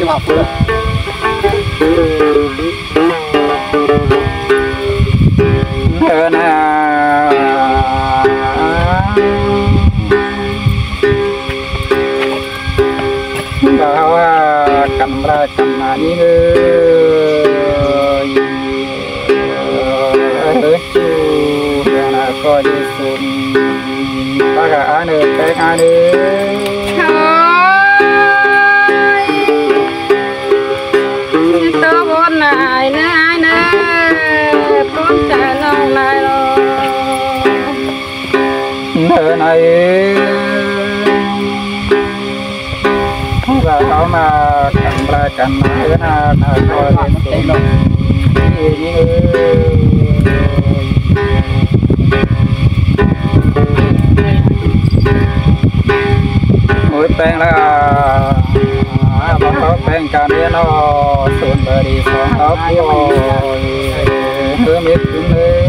học rồi cầm ra cầm là đi người chú là coi như xuân ta cả nơi cái hai đứa tôi bốn này nữa ai nữa bốn trả lòng này rồi nơi này là nó mà cầm ra cầm nữa là coi như xuân mỗi tên là bao tóc tên cả đứa nó xuân bờ đi xuống tóc rồi cứ biết cứ nữa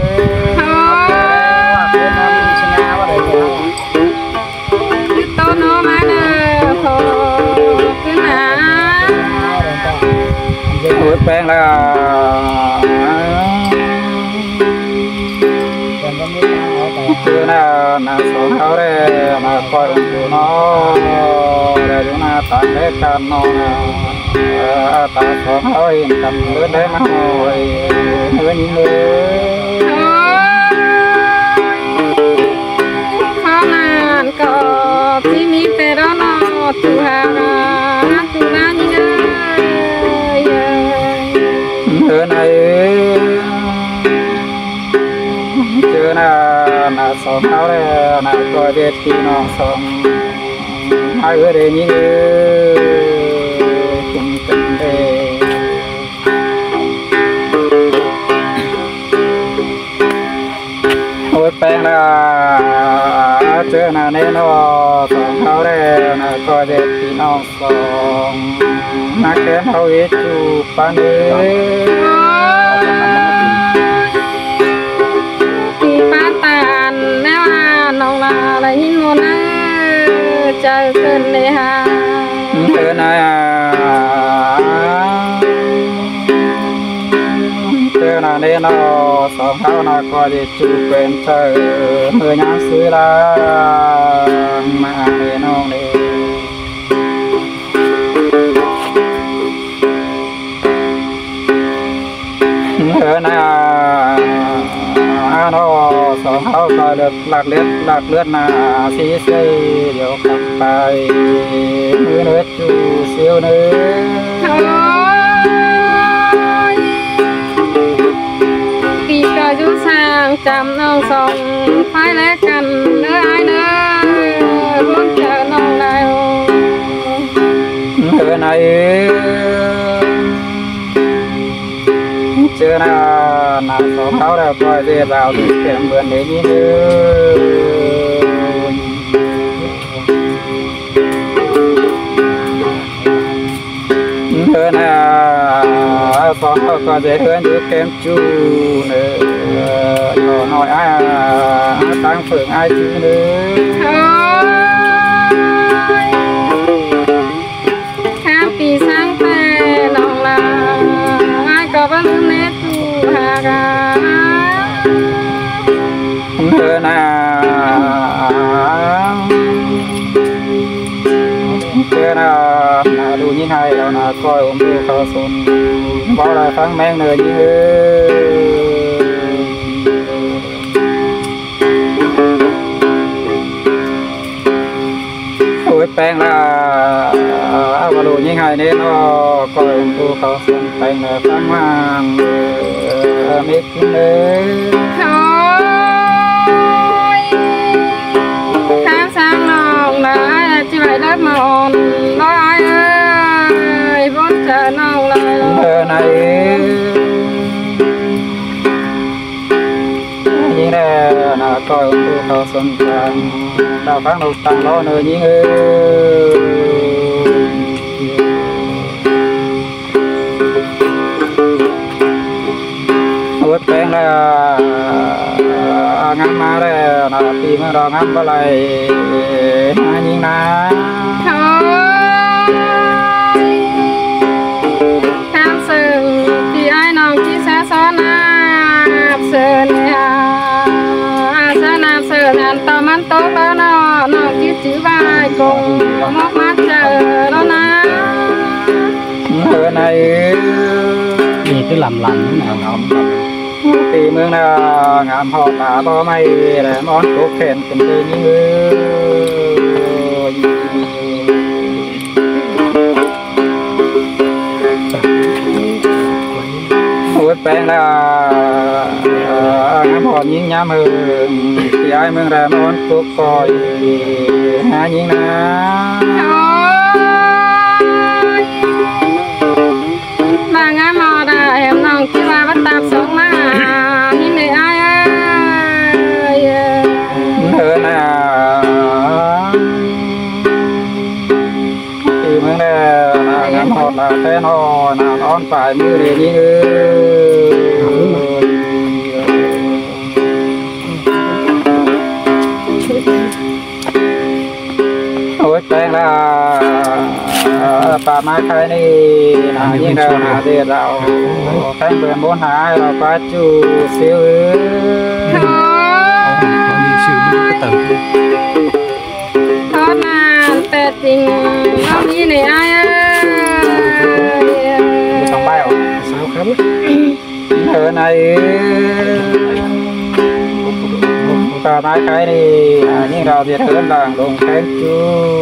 tôi nó mà nè cứ nà mỗi tên là chưa là số hao đây là coi của nó để chúng ta tặng để cầm nó ta số hao hiện cầm bữa đấy mà hồi nữa những người con ăn có tí mi về đó nó tu hàng tu ra những người này chưa là sống áo đây là coi biết khi nó sống hai người đây những người cùng tình đây hồi bên là chưa là nên nó sống áo đây là coi biết khi nó sống là cái hậu ít chụp pan đấy nông là lại nhìn một trời cơn này ha cơn này cơn là nên nó sống hao nó coi để chụp quên trời người nhang xứ là mà để nó để cơn này nó sống hao coi được lạc lướt là xí xí điều cầm tay mưa nước chu siêu nữa kỳ cờ du sang chăm nông sông phải lẽ cần nữa ai nữa muốn chờ nông này người này chưa là sống hao là coi về vào thì kèm vườn để như hơn là sống hao coi về hơn như kèm chu nữa nhỏ nói ai tăng phượng ai chứ nữa khám pì sáng tè lòng là ai có vấn nét tu hà ga hơn là đủ như hai là coi ôm đưa khờ xuân bao là phán men nữa như ôi bèn là bao đủ như hai nên nó coi ôm đưa khờ xuân bèn là phán mang biết nữa chỉ phải đất mà ồn nói ai ơi vốn chờ nông lại này như thế là coi tu khâu xuân trăng đào phán đầu tăng lo nơi những ước bèn là ngắm má đây là tìm rồi ngắm vào lại nhìn na ở này gì cứ lầm lầm nữa nè thì mương là ngàm họ đã bao mây để món cốt khen tình thế như út bèn là ngắm họ nhìn nhám hơn thì ai mương ra món cốt coi há nhìn na mà ngắm họ đã em nòng chỉ ba bắt tạp sống mà nhìn này ai hơn à thì mương ra ngắm họ là thế nó non phải mưa để như ôi tên là bà mai khai này là như nào là để rau canh bưởi bốn hai là ba chú siêu có là tệ tình không như này ai trong bao sao khám ở này bà mai khai này là như nào thì hơn là đồng canh chú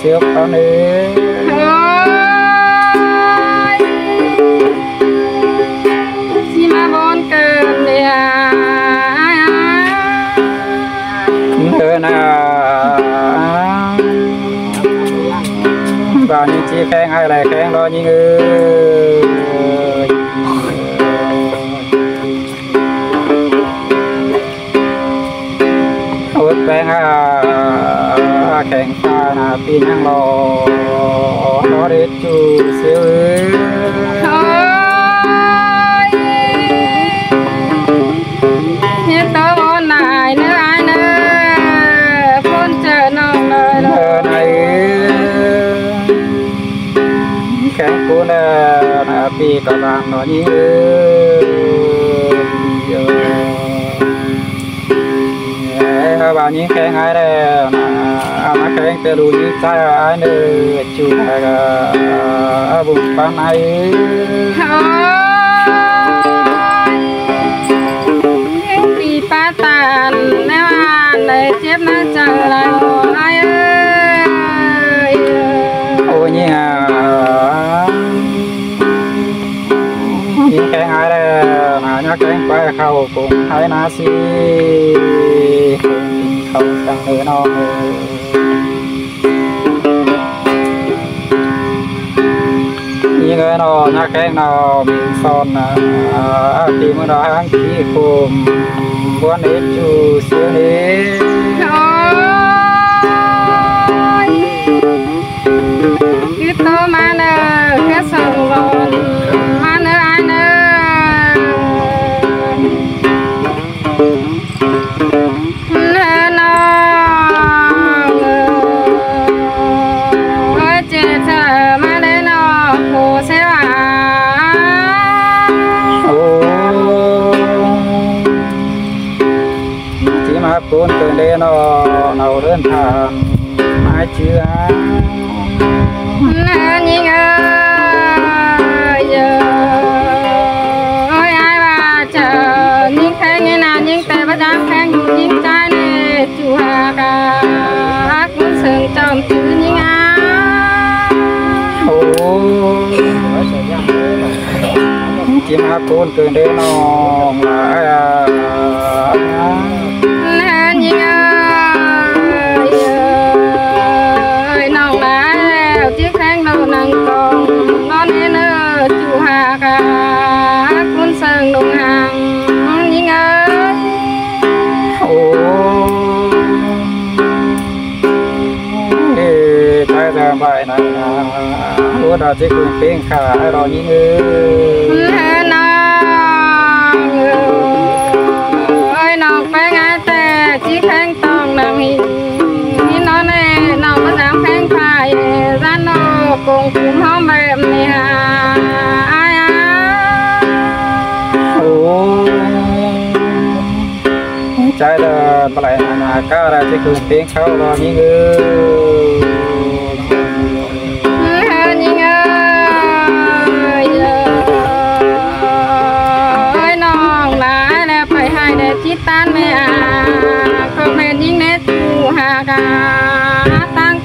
siêu cao này chỉ mà bon cơn để hơn à và những chi khen hay là khen đó như út khen khen ta là pin hàng lò nó để chú siêu hết tớ bon lại nữa ai nữa phun chờ nòng lời này khen cô là pi cả bạn nó như bao nhiêu khen ai đây mà khen từ đủ như trái ai nữa chú là vùng ban này vì ba tàn nếu anh để chết nó chẳng là ai ơi ôi nhỉ những khen ai đây mà nhắc khen quay khâu cùng thấy na si không chẳng nữa nó những người nó nhắc khen nó mình son thì mới đó hàng khí cùng muốn hết chú siêu đi cái tô mà nè cái sòng gòn mà nè ai nè nè nó ơi chết sợ mà đây nó khổ sẽ chỉ mà cuốn từ đây nó nào đơn thản ai chưa nhìn ơi ơi ai mà chờ nhìn khen như nào nhưng tay bắt dám khen nhìn trái này chủ hà cả cũng sừng trong chữ nhìn chỉ mà cuốn từ đây nó là nhìn ơi nòng lá chiếc khen đâu nằng còn nó nên chủ hà cả cũng sừng đồng hàng nhìn ơi trái ra bài này là lúa đã chỉ cùng tiếng khả rồi như ơi nó phải ngay tè chỉ khen toàn nằm hình nó này nó có dám khen phải ra nó cùng cũng không mềm nè ai trái là lại là cá ra chỉ cùng tiếng khâu rồi như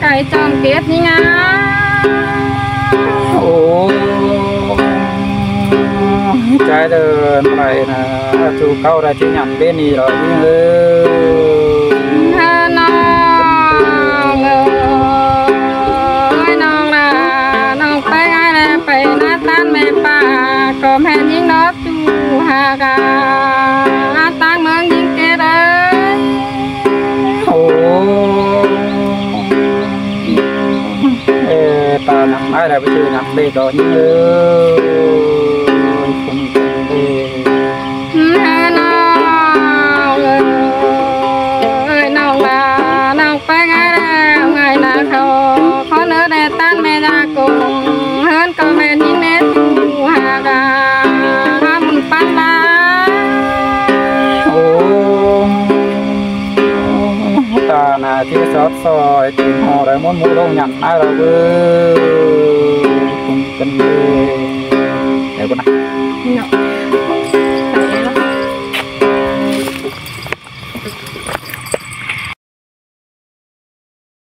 cái trong kiếp như ngá ô trái đơn này là chú câu ra chỉ nhằm bên này rồi ha nong ơi nong là nong phải ai là phải nát tan mẹ pa có mẹ những nó chú hà gà tan mương những kia đấy ô ta nhằm ai là bây giờ nhằm bên rồi ha nong ơi nong là nong phải ai là ngày nào khó nữa để tan mẹ ra cùng hơn có mẹ những nét chú hà gà mình pan lá ta là chia sót soi tìm họ để muốn mua đâu nhận ai đâu